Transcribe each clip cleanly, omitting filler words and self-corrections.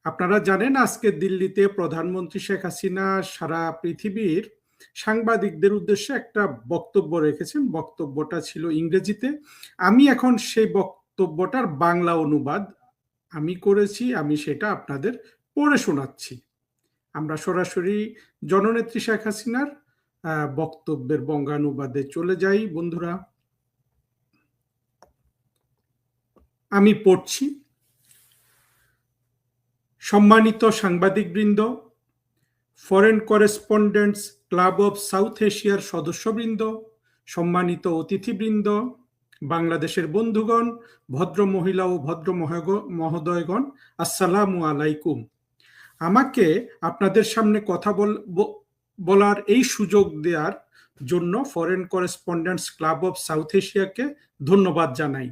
আপনারা জানেন আজকে দিল্লিতে প্রধানমন্ত্রী শেখ হাসিনা সারা পৃথিবীর সাংবাদিকদের উদ্দেশ্যে একটা বক্তব্য রেখেছেন। বক্তব্যটা ছিল ইংরেজিতে। আমি এখন সেই বক্তব্যটার বাংলা অনুবাদ আমি করেছি, আমি সেটা আপনাদের পড়ে শোনাচ্ছি। আমরা সরাসরি জননেত্রী শেখ হাসিনার বক্তব্যের বঙ্গানুবাদে চলে যাই বন্ধুরা। আমি পড়ছি। সম্মানিত সাংবাদিকবৃন্দ, foreign correspondents club of south এশিয়ার সদস্যবৃন্দ, সম্মানিত অতিথিবৃন্দ, বাংলাদেশের বন্ধুগণ, ভদ্র মহিলা ও ভদ্র মহোদয়গণ, আসসালামু আলাইকুম। আমাকে আপনাদের সামনে কথা বলার এই সুযোগ দেওয়ার জন্য foreign correspondents club of south এশিয়াকে ধন্যবাদ জানাই।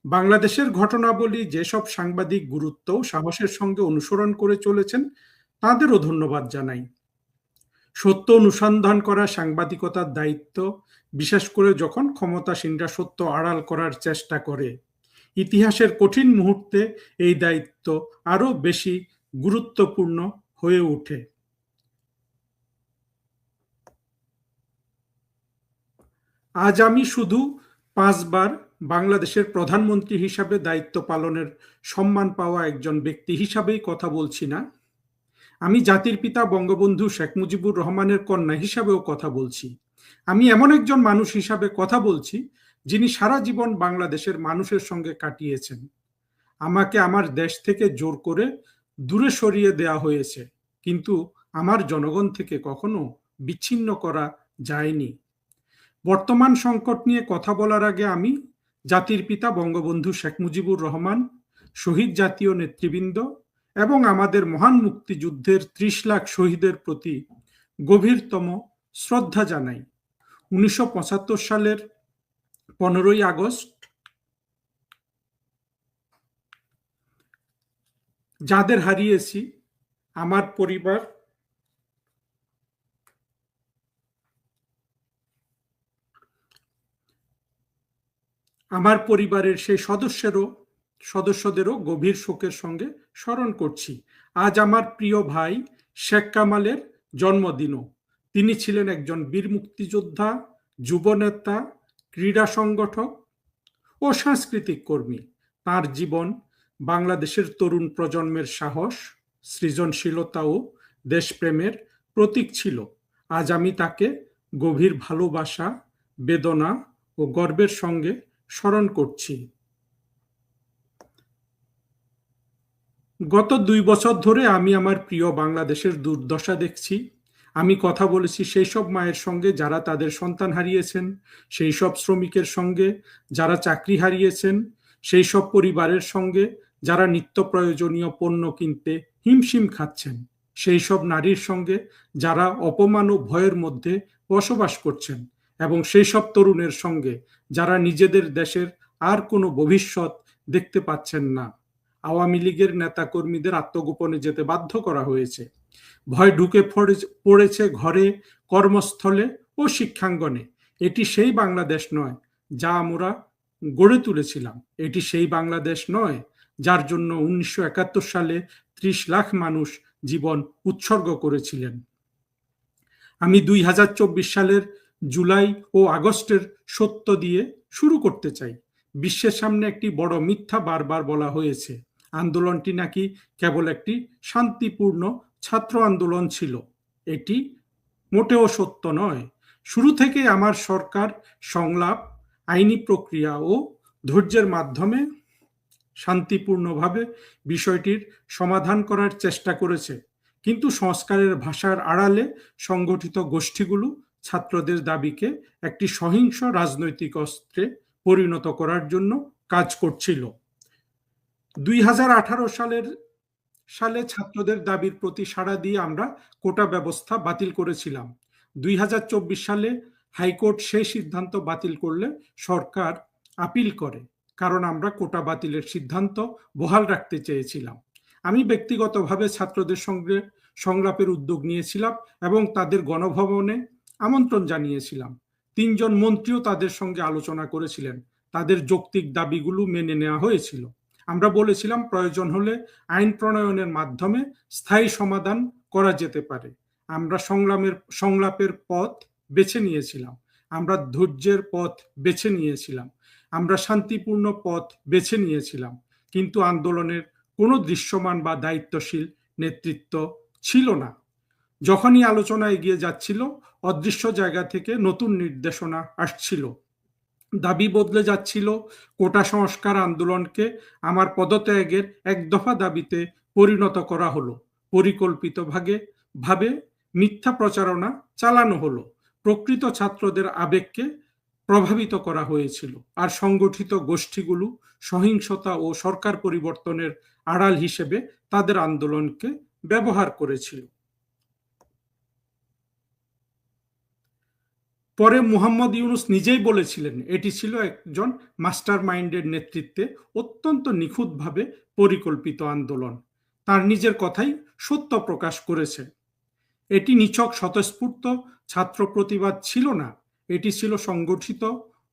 বাংলাদেশের ঘটনাবলী যেসব সাংবাদিক গুরুত্ব ও সাহসের সঙ্গে অনুসরণ করে চলেছেন তাদেরও ধন্যবাদ জানাই। সত্য অনুসন্ধান করা সাংবাদিকতার দায়িত্ব, বিশেষ করে যখন ক্ষমতাসীনরা সত্য আড়াল করার চেষ্টা করে। ইতিহাসের কঠিন মুহূর্তে এই দায়িত্ব আরো বেশি গুরুত্বপূর্ণ হয়ে ওঠে। আজ আমি শুধু 5 বার বাংলাদেশের প্রধানমন্ত্রী হিসাবে দায়িত্ব পালনের সম্মান পাওয়া একজন ব্যক্তি হিসাবেই কথা বলছি না, আমি জাতির পিতা বঙ্গবন্ধু শেখ মুজিবুর রহমানের কন্যা হিসাবেও কথা বলছি। আমি এমন একজন মানুষ হিসাবে কথা বলছি যিনি সারা জীবন বাংলাদেশের মানুষের সঙ্গে কাটিয়েছেন। আমাকে আমার দেশ থেকে জোর করে দূরে সরিয়ে দেওয়া হয়েছে, কিন্তু আমার জনগণ থেকে কখনো বিচ্ছিন্ন করা যায়নি। বর্তমান সংকট নিয়ে কথা বলার আগে আমি জাতির পিতা বঙ্গবন্ধু শেখ মুজিবুর রহমান, শহীদ জাতীয় নেতৃবৃন্দ এবং আমাদের মহান মুক্তিযুদ্ধের 30 লাখ শহীদের প্রতি গভীরতম শ্রদ্ধা জানাই। 1975 সালের 15ই আগস্ট যাদের হারিয়েছি, আমার পরিবারের সেই সদস্যদেরও গভীর শোকের সঙ্গে স্মরণ করছি। আজ আমার প্রিয় ভাই শেখ কামালের জন্মদিনও। তিনি ছিলেন একজন বীর মুক্তিযোদ্ধা, যুবনেতা, ক্রীড়া সংগঠক ও সাংস্কৃতিক কর্মী। তার জীবন বাংলাদেশের তরুণ প্রজন্মের সাহস, সৃজনশীলতা ও দেশপ্রেমের প্রতীক ছিল। আজ আমি তাকে গভীর ভালোবাসা, বেদনা ও গর্বের সঙ্গে স্মরণ করছি। গত 2 বছর ধরে আমি আমার প্রিয় বাংলাদেশের দুর্দশা দেখছি। আমি কথা বলেছি সেই সব মায়ের সঙ্গে যারা তাদের সন্তান হারিয়েছেন, সেই সব শ্রমিকের সঙ্গে যারা চাকরি হারিয়েছেন, সেই সব পরিবারের সঙ্গে যারা নিত্য প্রয়োজনীয় পণ্য কিনতে হিমশিম খাচ্ছেন, সেই সব নারীর সঙ্গে যারা অপমান ও ভয়ের মধ্যে বসবাস করছেন, এবং সেই সব তরুণের সঙ্গে যারা নিজেদের দেশের আর কোনো ভবিষ্যৎ দেখতে পাচ্ছেন না। আওয়ামী লীগের নেতাকর্মীদের আত্মগোপনে যেতে বাধ্য করা হয়েছে। ভয় ঢুকে পড়েছে ঘরে, কর্মস্থলে ও শিক্ষাঙ্গনে। এটি সেই বাংলাদেশ নয় যা আমরা গড়ে তুলেছিলাম। এটি সেই বাংলাদেশ নয় যার জন্য 1971 সালে 30 লাখ মানুষ জীবন উৎসর্গ করেছিলেন। আমি 2024 সালের জুলাই ও আগস্টের সত্য দিয়ে শুরু করতে চাই। বিশ্বের সামনে একটি বড় মিথ্যা বারবার বলা হয়েছে। আন্দোলনটি নাকি কেবল একটি শান্তিপূর্ণ ছাত্র আন্দোলন ছিল। এটি মোটেও সত্য নয়। শুরু থেকে আমার সরকার সংলাপ, আইনি প্রক্রিয়া ও ধৈর্যের মাধ্যমে শান্তিপূর্ণভাবে বিষয়টির সমাধান করার চেষ্টা করেছে, কিন্তু সংস্কারের ভাষার আড়ালে সংগঠিত গোষ্ঠীগুলো ছাত্রদের দাবিকে একটি সহিংস রাজনৈতিক অস্ত্রে পরিণত করার জন্য কাজ করছিল। 2018 সালে ছাত্রদের দাবির প্রতি সাড়া দিয়ে আমরা কোটা ব্যবস্থা বাতিল করেছিলাম। 2024 সালে হাইকোর্ট সেই সিদ্ধান্ত বাতিল করলে সরকার আপিল করে, কারণ আমরা কোটা বাতিলের সিদ্ধান্ত বহাল রাখতে চেয়েছিলাম। আমি ব্যক্তিগতভাবে ছাত্রদের সঙ্গে সংলাপের উদ্যোগ নিয়েছিলাম এবং তাদের গণভবনে আমন্ত্রণ জানিয়েছিলাম। 3 জন মন্ত্রীও তাদের সঙ্গে আলোচনা করেছিলেন। তাদের যৌক্তিক দাবিগুলো মেনে নেওয়া হয়েছিল। আমরা বলেছিলাম প্রয়োজন হলে আইন প্রণয়নের মাধ্যমে স্থায়ী সমাধান করা যেতে পারে। আমরা সংলাপের পথ বেছে নিয়েছিলাম, আমরা ধৈর্যের পথ বেছে নিয়েছিলাম, আমরা শান্তিপূর্ণ পথ বেছে নিয়েছিলাম, কিন্তু আন্দোলনের কোনো দৃশ্যমান বা দায়িত্বশীল নেতৃত্ব ছিল না। যখনই আলোচনা এগিয়ে যাচ্ছিল, অদৃশ্য জায়গা থেকে নতুন নির্দেশনা আসছিল, দাবি বদলে যাচ্ছিল। কোটা সংস্কার আন্দোলনকে আমার পদত্যাগের এক দফা দাবিতে পরিণত করা হলো, পরিকল্পিতভাবে মিথ্যা প্রচারণা চালানো হলো, প্রকৃত ছাত্রদের আবেগকে প্রভাবিত করা হয়েছিল, আর সংগঠিত গোষ্ঠীগুলো সহিংসতা ও সরকার পরিবর্তনের আড়াল হিসেবে তাদের আন্দোলনকে ব্যবহার করেছিল। পরে মুহাম্মদ ইউনূস নিজেই বলেছিলেন, এটি ছিল একজন মাস্টার মাইন্ডের নেতৃত্বে অত্যন্ত নিখুঁতভাবে পরিকল্পিত আন্দোলন। তার নিজের কথাই সত্য প্রকাশ করেছে। এটি নিছক স্বতঃস্ফূর্ত ছাত্র প্রতিবাদ ছিল না, এটি ছিল সংগঠিত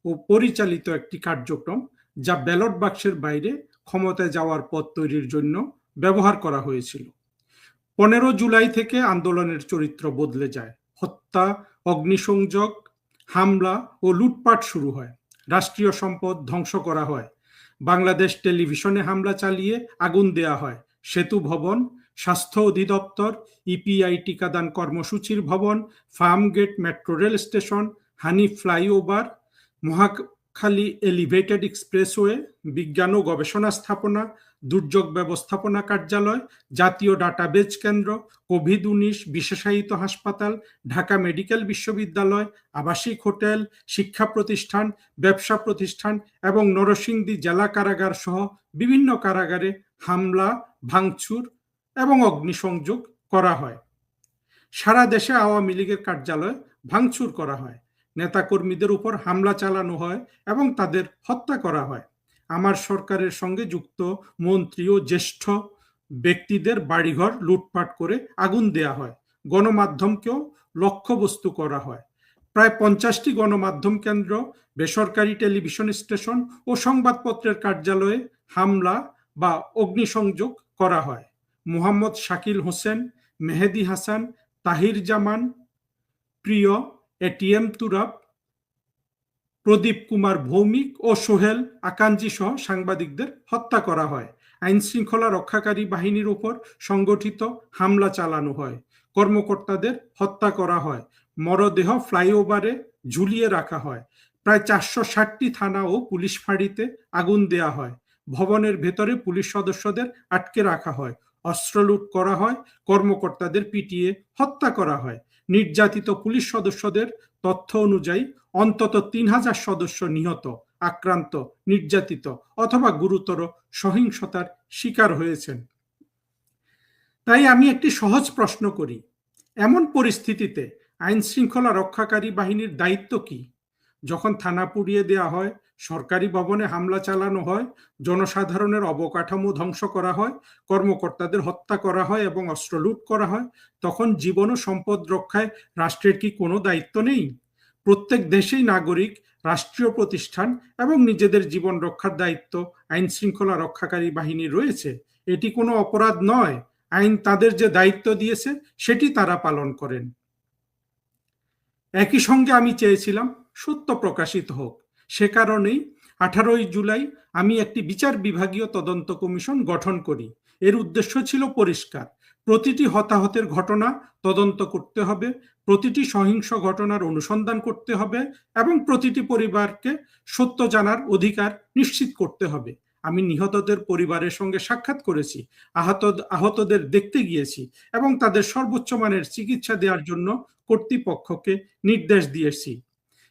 ও পরিচালিত একটি কার্যক্রম, যা ব্যালট বাক্সের বাইরে ক্ষমতায় যাওয়ার পথ তৈরির জন্য ব্যবহার করা হয়েছিল। 15 জুলাই থেকে আন্দোলনের চরিত্র বদলে যায়। হত্যা, অগ্নিসংযোগ, হামলা ও লুটপাট শুরু হয়। রাষ্ট্রীয় সম্পদ ধ্বংস করা হয়। বাংলাদেশ টেলিভিশনে হামলা চালিয়ে আগুন দেয়া হয়। সেতু ভবন, স্বাস্থ্য অধিদপ্তর, ইপিআই টিকাদান কর্মসূচির ভবন, ফার্মগেট মেট্রো রেল স্টেশন, হানি ফ্লাইওভার, মহাখালী এলিভেটেড এক্সপ্রেসওয়ে, বিজ্ঞান ও গবেষণা স্থাপনা, দুর্যোগ ব্যবস্থাপনা কার্যালয়, জাতীয় ডাটাবেজ কেন্দ্র, কোভিড-19 বিশেষায়িত হাসপাতাল, ঢাকা মেডিকেল বিশ্ববিদ্যালয়, আবাসিক হোটেল, শিক্ষা প্রতিষ্ঠান, ব্যবসা প্রতিষ্ঠান এবং নরসিংদী জেলা কারাগার সহ বিভিন্ন কারাগারে হামলা, ভাঙচুর এবং অগ্নিসংযোগ করা হয়। সারা দেশে আওয়ামী লীগের কার্যালয় ভাঙচুর করা হয়, নেতাকর্মীদের উপর হামলা চালানো হয় এবং তাদের হত্যা করা হয়। আমার সরকারের সঙ্গে যুক্ত মন্ত্রী ও জ্যেষ্ঠ ব্যক্তিদের বাড়িঘর লুটপাট করে আগুন দেয়া হয়। গণমাধ্যমকেও লক্ষ্যবস্তু করা হয়। প্রায় 50টি গণমাধ্যম কেন্দ্র, বেসরকারি টেলিভিশন স্টেশন ও সংবাদপত্রের কার্যালয়ে হামলা বা অগ্নিসংযোগ করা হয়। মোহাম্মদ শাকিল হোসেন, মেহেদী হাসান, তাহির জামান, প্রিয়, এটিএম তুরাব, প্রদীপ কুমার ভৌমিক ও সোহেল আকাঞ্জি সহ সাংবাদিকদের হত্যা করা হয়। আইন শৃঙ্খলা রক্ষাকারী বাহিনীর উপর সংগঠিত হামলা চালানো হয়। কর্মকর্তাদের হত্যা করা হয়। মরদেহ ফ্লাইওভারে ঝুলিয়ে রাখা হয়। প্রায় 460টি থানা ও পুলিশ ফাঁড়িতে আগুন দেয়া হয়। ভবনের ভেতরে পুলিশ সদস্যদের আটকে রাখা হয়। অস্ত্র লুট করা হয়। কর্মকর্তাদের পিটিয়ে হত্যা করা হয়। নির্যাতিত পুলিশ সদস্যদের তথ্য অনুযায়ী অন্তত 3000 সদস্য নিহত, আক্রান্ত, নির্যাতিত অথবা গুরুতর সহিংসতার শিকার হয়েছেন। তাই আমি একটি সহজ প্রশ্ন করি, এমন পরিস্থিতিতে আইন শৃঙ্খলা রক্ষাকারী বাহিনীর দায়িত্ব কি? যখন থানা পুড়িয়ে দেওয়া হয়, সরকারি ভবনে হামলা চালানো হয়, জনসাধারণের অবকাঠামো ধ্বংস করা হয়, কর্মকর্তাদের হত্যা করা হয় এবং অস্ত্র লুট করা হয়, তখন জীবন ও সম্পদ রক্ষায় রাষ্ট্রের কি কোনো দায়িত্ব নেই? প্রত্যেক দেশেই নাগরিক, রাষ্ট্রীয় প্রতিষ্ঠান এবং নিজেদের জীবন রক্ষার দায়িত্ব আইন শৃঙ্খলা রক্ষাকারী বাহিনী রয়েছে। এটি কোনো অপরাধ নয়। আইন তাদের যে দায়িত্ব দিয়েছে সেটি তারা পালন করেন। একই সঙ্গে আমি চেয়েছিলাম সত্য প্রকাশিত হোক। সে কারণেই 18 জুলাই আমি একটি বিচার বিভাগীয় তদন্ত কমিশন গঠন করি। এর উদ্দেশ্য ছিল পরিষ্কার, প্রতিটি হতাহতের ঘটনা তদন্ত করতে হবে, প্রতিটি সহিংস ঘটনার অনুসন্ধান করতে হবে এবং প্রতিটি পরিবারকে সত্য জানার অধিকার নিশ্চিত করতে হবে। আমি নিহতদের পরিবারের সঙ্গে সাক্ষাৎ করেছি, আহতদের দেখতে গিয়েছি এবং তাদের সর্বোচ্চ মানের চিকিৎসা দেওয়ার জন্য কর্তৃপক্ষকে নির্দেশ দিয়েছি।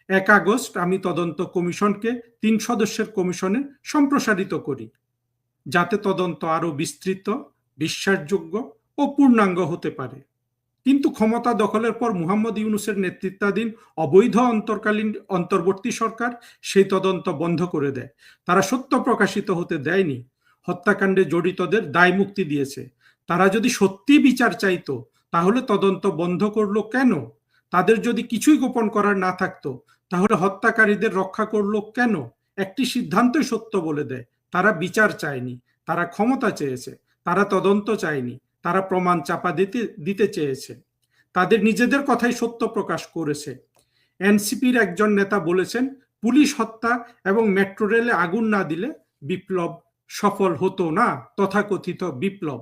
1 আগস্ট আমি তদন্ত কমিশনকে 3 সদস্যের কমিশনে সম্প্রসারিত করি, যাতে তদন্ত আরও বিস্তৃত, বিশ্বাসযোগ্য ও পূর্ণাঙ্গ হতে পারে। কিন্তু ক্ষমতা দখলের পর মুহাম্মদ ইউনূসের নেতৃত্বাধীন অবৈধ অন্তর্বর্তী সরকার সেই তদন্ত বন্ধ করে দেয়। তারা সত্য প্রকাশিত হতে দেয়নি। হত্যাকাণ্ডে জড়িতদের দায় মুক্তি দিয়েছে। তারা যদি সত্যি বিচার চাইতো, তাহলে তদন্ত বন্ধ করলো কেন? তাদের যদি কিছুই গোপন করার না থাকতো, তাহলে হত্যাকারীদের রক্ষা করলো কেন? একটি সিদ্ধান্তই সত্য বলে দেয়, তারা বিচার চায়নি। তারা ক্ষমতা চেয়েছে, তারা তদন্ত চায়নি, তারা প্রমাণ চাপা দিতে দিতে চেয়েছে, তাদের নিজেদের কথাই সত্য প্রকাশ করেছে। এনসিপির একজন নেতা বলেছেন, পুলিশ হত্যা এবং মেট্রো রেলে আগুন না দিলে বিপ্লব সফল হতো না, তথাকথিত বিপ্লব।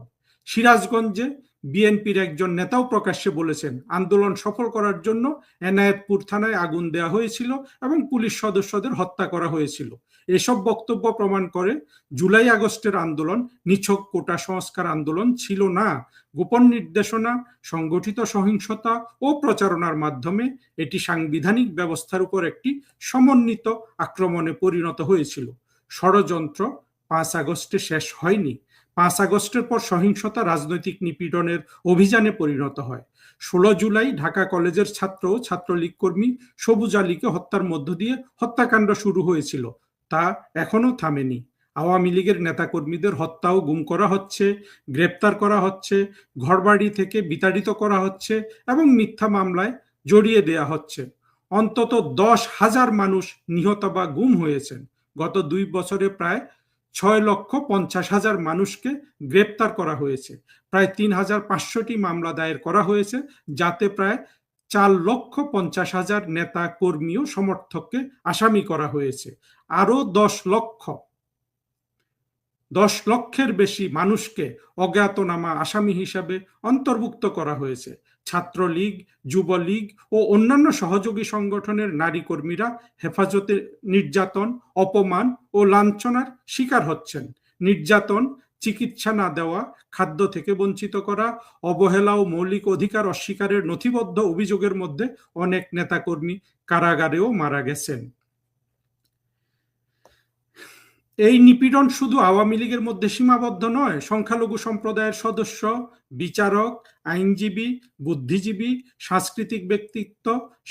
সিরাজগঞ্জে বিএনপির একজন নেতাও প্রকাশ্যে বলেছেন, আন্দোলন সফল করার জন্য এনায়েতপুর থানায় আগুন দেওয়া হয়েছিল এবং পুলিশ সদস্যদের হত্যা করা হয়েছিল। এসব বক্তব্য প্রমাণ করে জুলাই আগস্টের আন্দোলন নিছক কোটা সংস্কার আন্দোলন ছিল না। গোপন নির্দেশনা, সংগঠিত সহিংসতা ও প্রচারণার মাধ্যমে এটি সাংবিধানিক ব্যবস্থার উপর একটি সমন্বিত আক্রমণে পরিণত হয়েছিল। ষড়যন্ত্র 5 আগস্টে শেষ হয়নি। 5 আগস্টের পর সহিংসতা রাজনৈতিক নিপীড়নের অভিযানে পরিণত হয়। 16 জুলাই ঢাকা কলেজের ছাত্র ও ছাত্রলীগ কর্মী সবুজ আলীকে হত্যার মধ্য দিয়ে হত্যাকাণ্ড শুরু হয়েছিল, তা এখনো থামেনি। আওয়ামী লীগের নেতাকর্মীদের হত্যা ও গুম করা হচ্ছে, গ্রেপ্তার করা হচ্ছে, ঘরবাড়ি থেকে বিতাড়িত করা হচ্ছে এবং মিথ্যা মামলায় জড়িয়ে দেয়া হচ্ছে। অন্তত 10,000 মানুষ নিহত বা গুম হয়েছেন। গত 2 বছরে প্রায় 6,50,000 মানুষকে গ্রেপ্তার করা হয়েছে। প্রায় 3,500টি মামলা দায়ের করা হয়েছে, যাতে প্রায় 4,50,000 নেতা কর্মী ও সমর্থককে আসামি করা হয়েছে। আরো 10 লক্ষের বেশি মানুষকে অজ্ঞাতনামা আসামি হিসাবে অন্তর্ভুক্ত করা হয়েছে। ছাত্রলীগ, যুবলীগ ও অন্যান্য সহযোগী সংগঠনের নারী কর্মীরা হেফাজতে নির্যাতন, অপমান ও লাঞ্ছনার শিকার হচ্ছেন। নির্যাতন, চিকিৎসা না দেওয়া, খাদ্য থেকে বঞ্চিত করা, অবহেলা ও মৌলিক অধিকার অস্বীকারের নথিবদ্ধ অভিযোগের মধ্যে অনেক নেতাকর্মী কারাগারেও মারা গেছেন। এই নিপীড়ন শুধু আওয়ামী লীগের মধ্যে সীমাবদ্ধ নয়। সংখ্যালঘু সম্প্রদায়ের সদস্য, বিচারক, আইনজীবী, বুদ্ধিজীবী, সাংস্কৃতিক ব্যক্তিত্ব,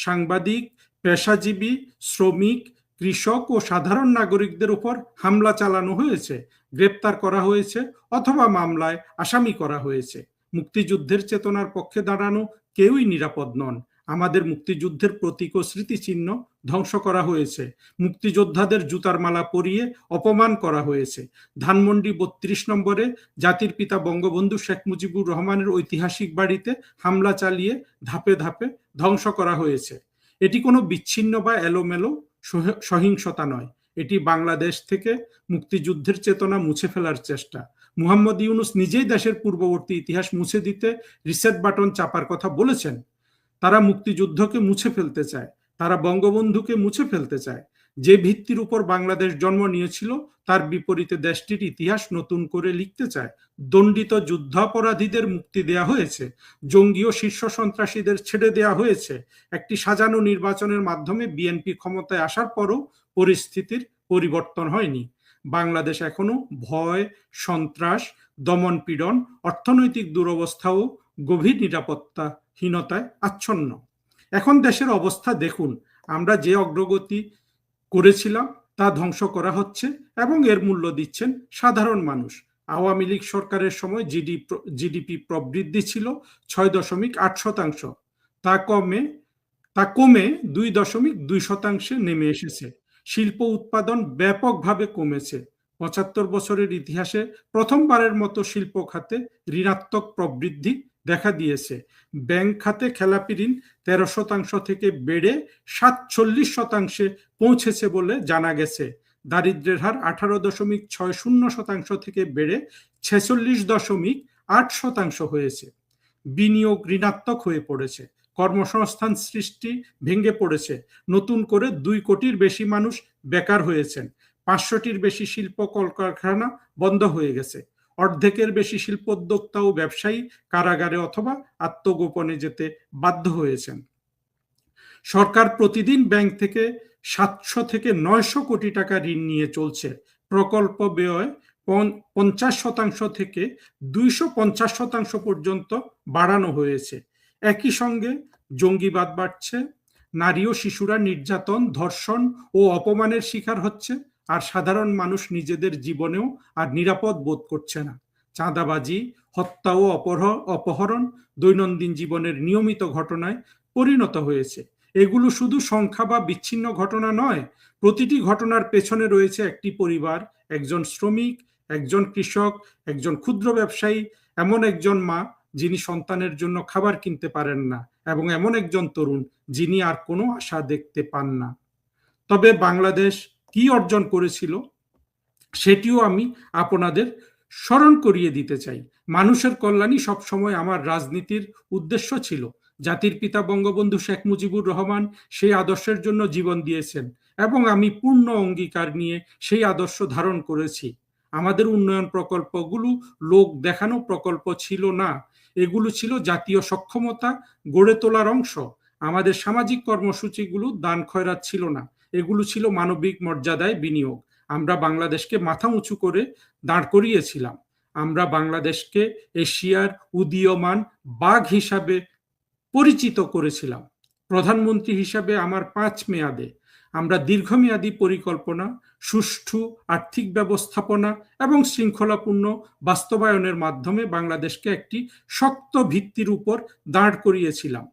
সাংবাদিক, পেশাজীবী, শ্রমিক, কৃষক ও সাধারণ নাগরিকদের উপর হামলা চালানো হয়েছে, গ্রেপ্তার করা হয়েছে অথবা মামলায় আসামি করা হয়েছে। মুক্তিযুদ্ধের চেতনার পক্ষে দাঁড়ানো কেউই নিরাপদ নন। আমাদের মুক্তিযুদ্ধের প্রতীক ও স্মৃতিচিহ্ন ধ্বংস করা হয়েছে। মুক্তিযোদ্ধাদের জুতার মালা পরিয়ে অপমান করা হয়েছে। ধানমন্ডি 32 নম্বরে জাতির পিতা বঙ্গবন্ধু শেখ মুজিবুর রহমানের ঐতিহাসিক বাড়িতে হামলা চালিয়ে ধাপে ধাপে ধ্বংস করা হয়েছে। এটি কোনো বিচ্ছিন্ন বা এলোমেলো সহিংসতা নয়, এটি বাংলাদেশ থেকে মুক্তিযুদ্ধের চেতনা মুছে ফেলার চেষ্টা। মুহাম্মদ ইউনূস নিজেই দেশের পূর্ববর্তী ইতিহাস মুছে দিতে রিসেট বাটন চাপার কথা বলেছেন। তারা মুক্তিযুদ্ধকে মুছে ফেলতে চায়, তারা বঙ্গবন্ধুকে মুছে ফেলতে চায়। যে ভিত্তির উপর বাংলাদেশ জন্ম নিয়েছিল তার বিপরীতে দেশটির ইতিহাস নতুন করে লিখতে চায়। দণ্ডিত যুদ্ধাপরাধীদের মুক্তি দেয়া হয়েছে, জঙ্গি ও শীর্ষ সন্ত্রাসীদের ছেড়ে দেয়া হয়েছে। একটি সাজানো নির্বাচনের মাধ্যমে বিএনপি ক্ষমতায় আসার পরও পরিস্থিতির পরিবর্তন হয়নি। বাংলাদেশ এখনো ভয়, সন্ত্রাস, দমন-পীড়ন, অর্থনৈতিক দুরবস্থা ও গভীর নিরাপত্তাহীনতায় আচ্ছন্ন। এখন দেশের অবস্থা দেখুন। আমরা যে অগ্রগতি করেছিলাম তা ধ্বংস করা হচ্ছে এবং এর মূল্য দিচ্ছেন সাধারণ মানুষ। আওয়ামী লীগ সরকারের সময় জিডিপি প্রবৃদ্ধি ছিল 6.8%, তা কমে 2.2% নেমে এসেছে। শিল্প উৎপাদন ব্যাপকভাবে কমেছে। 75 বছরের ইতিহাসে প্রথমবারের মতো শিল্প খাতে ঋণাত্মক প্রবৃদ্ধি দেখা দিয়েছে। ব্যাংক খাতে খেলাপি ঋণ 13% থেকে বেড়ে 47% পৌঁছেছে বলে জানা গেছে। দারিদ্র্যের হার 18.60% থেকে বেড়ে 46.8% হয়েছে। বিনিয়োগ ঋণাত্মক হয়ে পড়েছে। কর্মসংস্থান সৃষ্টি ভেঙে পড়েছে। নতুন করে 2 কোটির বেশি মানুষ বেকার হয়েছেন। 500টির বেশি শিল্প কলকারখানা বন্ধ হয়ে গেছে। অর্ধেকের বেশি শিল্পোদ্যোক্তা ও ব্যবসায়ী কারাগারে অথবা আত্মগোপনে যেতে বাধ্য হয়েছেন। সরকার প্রতিদিন ব্যাংক থেকে 700 থেকে 900 কোটি টাকা ঋণ নিয়ে চলছে। প্রকল্প ব্যয় 50% থেকে 250% পর্যন্ত বাড়ানো হয়েছে। একই সঙ্গে জঙ্গিবাদ বাড়ছে, নারী ও শিশুরা নির্যাতন, ধর্ষণ ও অপমানের শিকার হচ্ছে, আর সাধারণ মানুষ নিজেদের জীবনেও আর নিরাপদ বোধ করছে না। চাঁদাবাজি, হত্যা ও অপহরণ দৈনন্দিন জীবনের নিয়মিত ঘটনায় পরিণত হয়েছে। এগুলো শুধু সংখ্যা বা বিচ্ছিন্ন ঘটনা নয়, প্রতিটি ঘটনার পেছনে রয়েছে একটি পরিবার, একজন শ্রমিক, একজন কৃষক, একজন ক্ষুদ্র ব্যবসায়ী, এমন একজন মা যিনি সন্তানের জন্য খাবার কিনতে পারেন না, এবং এমন একজন তরুণ যিনি আর কোনো আশা দেখতে পান না। তবে বাংলাদেশ কি অর্জন করেছিল সেটিও আমি আপনাদের স্মরণ করিয়ে দিতে চাই। মানুষের কল্যাণই সবসময় আমার রাজনীতির উদ্দেশ্য ছিল। জাতির পিতা বঙ্গবন্ধু শেখ মুজিবুর রহমান সেই আদর্শের জন্য জীবন দিয়েছেন, এবং আমি পূর্ণ অঙ্গীকার নিয়ে সেই আদর্শ ধারণ করেছি। আমাদের উন্নয়ন প্রকল্পগুলো লোক দেখানো প্রকল্প ছিল না, এগুলো ছিল জাতীয় সক্ষমতা গড়ে তোলার অংশ। আমাদের সামাজিক কর্মসূচিগুলো দান খয়রাত ছিল না, এগুলো ছিল মানবিক মর্যাদায় বিনিয়োগ। আমরা বাংলাদেশকে মাথা উঁচু করে দাঁড় করিয়েছিলাম। আমরা বাংলাদেশকে এশিয়ার উদীয়মান বাঘ হিসাবে পরিচিত করেছিলাম। প্রধানমন্ত্রী হিসাবে আমার 5 মেয়াদে আমরা দীর্ঘমেয়াদী পরিকল্পনা, সুষ্ঠু আর্থিক ব্যবস্থাপনা এবং শৃঙ্খলাপূর্ণ বাস্তবায়নের মাধ্যমে বাংলাদেশকে একটি শক্ত ভিত্তির উপর দাঁড় করিয়েছিলাম।